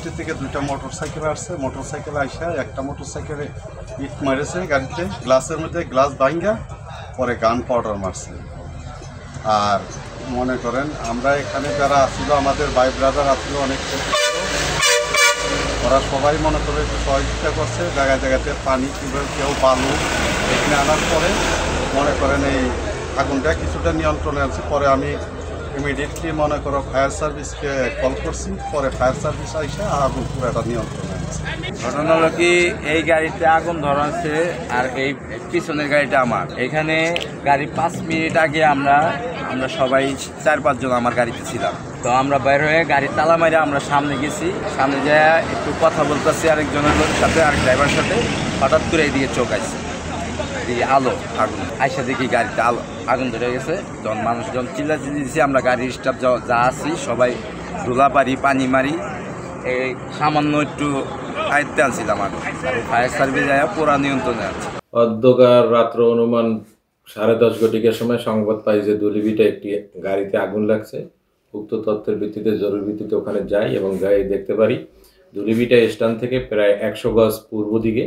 পরবর্তী থেকে দুইটা মোটরসাইকেল আসছে, মোটরসাইকেল আইসা একটা মোটরসাইকেলে ইট মারেছে গাড়িতে, গ্লাসের মধ্যে গ্লাস ভাঙ্গা পরে গান পাউডার মারছে। আর মনে করেন আমরা এখানে যারা আসছিল, আমাদের ভাই ব্রাদার আসছিল অনেক, ওরা সবাই মনে করে একটু সহযোগিতা করছে, জায়গায় জায়গাতে পানি কীভাবে কেউ বালু এখানে আনার পরে মনে করেন এই আগুনটা কিছুটা নিয়ন্ত্রণে আছে। পরে আমি ইমিডিয়েটলি মনে করো ফায়ার সার্ভিসকে কল করছি, পরে ফায়ার সার্ভিস আইসে আগুন পুরোটা নিয়ন্ত্রণে আছে। ঘটনা হলো কি, এই গাড়িতে আগুন ধরাচ্ছে আর এই পিছনের গাড়িটা আমার। এখানে গাড়ি 5 মিনিট আগে আমরা সবাই 4-5 জন আমার গাড়িতে ছিলাম। তো আমরা বাইরে হয়ে গাড়ির তালা মারে আমরা সামনে গেছি, সামনে যায় একটু কথা বলতেছি আরেকজনের সাথে, আরেক ড্রাইভারের সাথে। হঠাৎ করে এইদিকে চোখ আসছে, এই আলো আগুন আইসা দেখি গাড়িতে আগুন ধরে গেছে। যখন মানুষজন চিল্লাচিল্লি দিয়েছি, আমরা গাড়ির স্টাফ যা আছি সবাই ধুলা পারি পানি মারি, এই সামান্য একটু আয়ত্তে আনছিলাম আগুন। ফায়ার সার্ভিস যায় পুরা নিয়ন্ত্রণে আছে। অন্ধকার রাত্র অনুমান 10:30 ঘটিকার সময় সংবাদ পাই যে দুলিবিটা একটি গাড়িতে আগুন লাগছে। উক্ত তথ্যের ভিত্তিতে জরুরি ভিত্তিতে ওখানে যাই এবং যাই দেখতে পারি দুলিবিটা স্ট্যান্ড থেকে প্রায় 100 গজ পূর্ব দিকে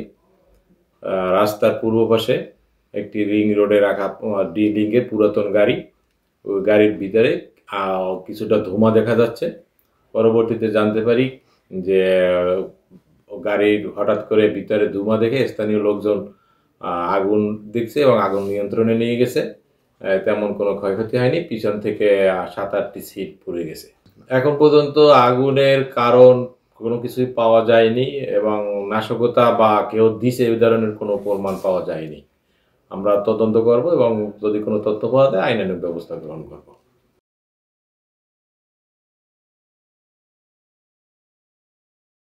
রাস্তার পূর্ব পাশে একটি রিং রোডে রাখা রিংয়ের পুরাতন গাড়ি, ওই গাড়ির ভিতরে কিছুটা ধোঁয়া দেখা যাচ্ছে। পরবর্তীতে জানতে পারি যে গাড়ির হঠাৎ করে ভিতরে ধোঁয়া দেখে স্থানীয় লোকজন আগুন দেখছে এবং আগুন নিয়ন্ত্রণে নিয়ে গেছে। তেমন কোনো ক্ষয়ক্ষতি হয়নি, পিছন থেকে 7-8টি সিট পুড়ে গেছে। এখন পর্যন্ত আগুনের কারণ কোনো কিছুই পাওয়া যায়নি এবং নাশকতা বা কেউ দিছে এই ধরনের কোনো প্রমাণ পাওয়া যায়নি। আমরা তদন্ত করব এবং যদি কোনো তথ্য পাওয়া যায় আইনানুগ ব্যবস্থা গ্রহণ করব।